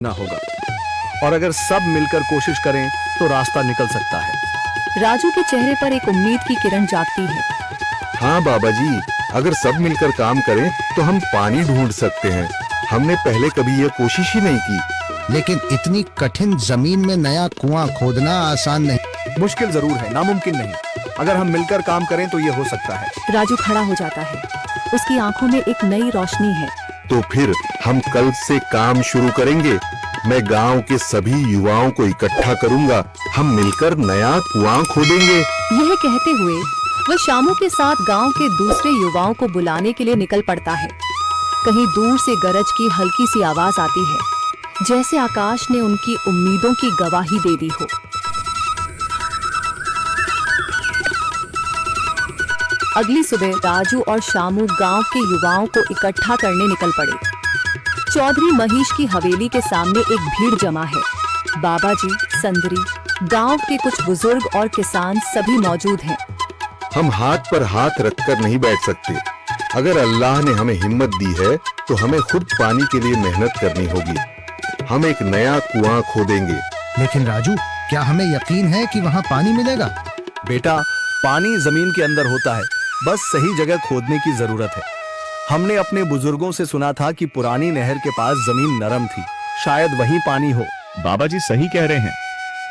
ना होगा, और अगर सब मिलकर कोशिश करें तो रास्ता निकल सकता है। राजू के चेहरे पर एक उम्मीद की किरण जागती है। हाँ बाबा जी, अगर सब मिलकर काम करें तो हम पानी ढूंढ सकते हैं। हमने पहले कभी यह कोशिश ही नहीं की। लेकिन इतनी कठिन जमीन में नया कुआं खोदना आसान नहीं। मुश्किल जरूर है, नामुमकिन नहीं। अगर हम मिलकर काम करें तो ये हो सकता है। राजू खड़ा हो जाता है। उसकी आंखों में एक नई रोशनी है। तो फिर हम कल से काम शुरू करेंगे। मैं गांव के सभी युवाओं को इकट्ठा करूंगा। हम मिलकर नया कुआं खोदेंगे। यह कहते हुए वह शामू के साथ गांव के दूसरे युवाओं को बुलाने के लिए निकल पड़ता है। कहीं दूर से गरज की हल्की सी आवाज आती है, जैसे आकाश ने उनकी उम्मीदों की गवाही दे दी हो। अगली सुबह राजू और शामू गांव के युवाओं को इकट्ठा करने निकल पड़े। चौधरी महेश की हवेली के सामने एक भीड़ जमा है। बाबा जी, संदरी, गांव के कुछ बुजुर्ग और किसान सभी मौजूद हैं। हम हाथ पर हाथ रखकर नहीं बैठ सकते। अगर अल्लाह ने हमें हिम्मत दी है तो हमें खुद पानी के लिए मेहनत करनी होगी। हम एक नया कुआं खोदेंगे। लेकिन राजू, क्या हमें यकीन है कि वहाँ पानी मिलेगा? बेटा, पानी जमीन के अंदर होता है, बस सही जगह खोदने की जरूरत है। हमने अपने बुजुर्गों से सुना था कि पुरानी नहर के पास जमीन नरम थी, शायद वहीं पानी हो। बाबा जी सही कह रहे हैं।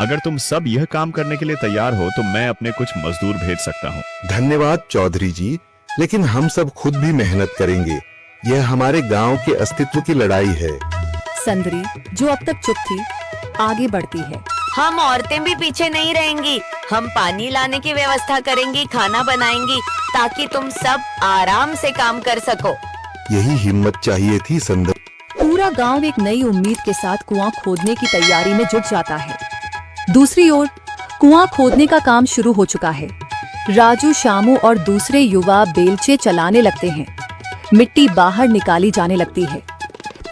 अगर तुम सब यह काम करने के लिए तैयार हो तो मैं अपने कुछ मजदूर भेज सकता हूँ। धन्यवाद चौधरी जी, लेकिन हम सब खुद भी मेहनत करेंगे। यह हमारे गांव के अस्तित्व की लड़ाई है। संदरी, जो अब तक चुप थी, आगे बढ़ती है। हम औरतें भी पीछे नहीं रहेंगी। हम पानी लाने की व्यवस्था करेंगी, खाना बनाएंगी, ताकि तुम सब आराम से काम कर सको। यही हिम्मत चाहिए थी संदर। पूरा गांव एक नई उम्मीद के साथ कुआं खोदने की तैयारी में जुट जाता है। दूसरी ओर कुआं खोदने का काम शुरू हो चुका है। राजू, शामू और दूसरे युवा बेलचे चलाने लगते हैं। मिट्टी बाहर निकाली जाने लगती है।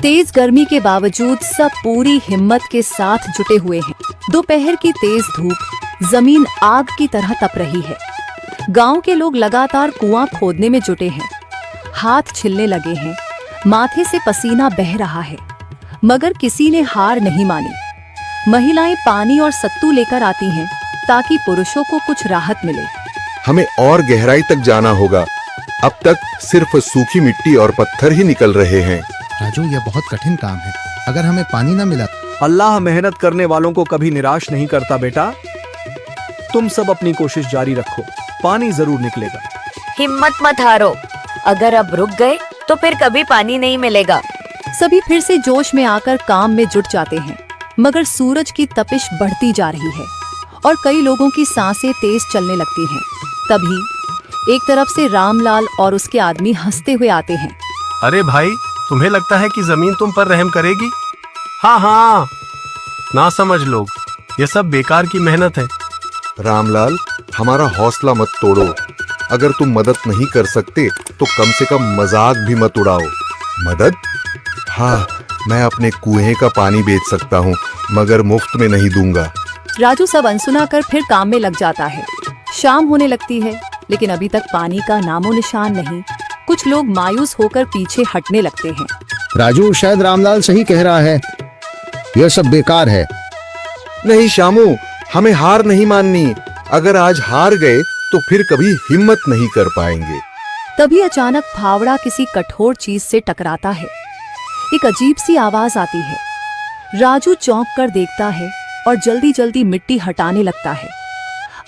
तेज गर्मी के बावजूद सब पूरी हिम्मत के साथ जुटे हुए हैं। दोपहर की तेज धूप जमीन आग की तरह तप रही है। गांव के लोग लगातार कुआं खोदने में जुटे हैं। हाथ छिलने लगे हैं, माथे से पसीना बह रहा है, मगर किसी ने हार नहीं मानी। महिलाएं पानी और सत्तू लेकर आती हैं ताकि पुरुषों को कुछ राहत मिले। हमें और गहराई तक जाना होगा। अब तक सिर्फ सूखी मिट्टी और पत्थर ही निकल रहे हैं। राजू, यह बहुत कठिन काम है। अगर हमें पानी न मिला। अल्लाह मेहनत करने वालों को कभी निराश नहीं करता बेटा। तुम सब अपनी कोशिश जारी रखो, पानी जरूर निकलेगा। हिम्मत मत हारो। अगर अब रुक गए तो फिर कभी पानी नहीं मिलेगा। सभी फिर से जोश में आकर काम में जुट जाते हैं, मगर सूरज की तपिश बढ़ती जा रही है और कई लोगों की सांसें तेज चलने लगती हैं। तभी एक तरफ से रामलाल और उसके आदमी हंसते हुए आते हैं। अरे भाई, तुम्हें लगता है कि जमीन तुम पर रहम करेगी? हाँ हाँ, ना समझ लोग, ये सब बेकार की मेहनत है। रामलाल, हमारा हौसला मत तोड़ो। अगर तुम मदद नहीं कर सकते तो कम से कम मजाक भी मत उड़ाओ। मदद? हाँ, मैं अपने कुएं का पानी बेच सकता हूँ, मगर मुफ्त में नहीं दूंगा। राजू सब अनसुना कर फिर काम में लग जाता है। शाम होने लगती है, लेकिन अभी तक पानी का नामो निशान नहीं। कुछ लोग मायूस होकर पीछे हटने लगते हैं। राजू, शायद रामलाल सही कह रहा है। यह सब बेकार है। नहीं शामू, हमें हार नहीं माननी। अगर आज हार गए तो फिर कभी हिम्मत नहीं कर पाएंगे। तभी अचानक फावड़ा किसी कठोर चीज से टकराता है। एक अजीब सी आवाज आती है। राजू चौंक कर देखता है और जल्दी जल्दी मिट्टी हटाने लगता है।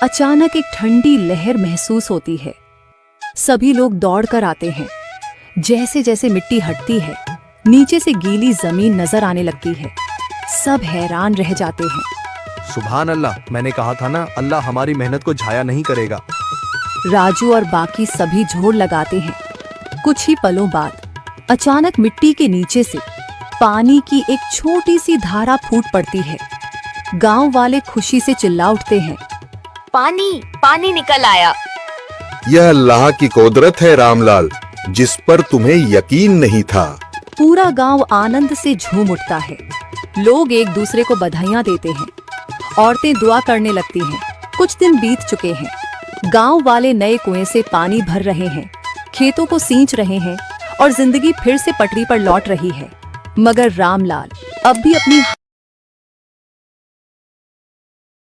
अचानक एक ठंडी लहर महसूस होती है। सभी लोग दौड़ कर आते हैं। जैसे जैसे मिट्टी हटती है, नीचे से गीली जमीन नजर आने लगती है। सब हैरान रह जाते हैं। सुभान अल्लाह, मैंने कहा था ना, अल्लाह हमारी मेहनत को जाया नहीं करेगा। राजू और बाकी सभी जोर लगाते हैं। कुछ ही पलों बाद अचानक मिट्टी के नीचे से पानी की एक छोटी सी धारा फूट पड़ती है। गांव वाले खुशी से चिल्ला उठते हैं। पानी पानी निकल आया। यह अल्लाह की कुदरत है रामलाल, जिस पर तुम्हें यकीन नहीं था। पूरा गांव आनंद से झूम उठता है। लोग एक दूसरे को बधाइयां देते हैं। औरतें दुआ करने लगती हैं। कुछ दिन बीत चुके हैं। गांव वाले नए कुएं से पानी भर रहे हैं, खेतों को सींच रहे हैं और जिंदगी फिर से पटरी पर लौट रही है। मगर रामलाल अब भी अपनी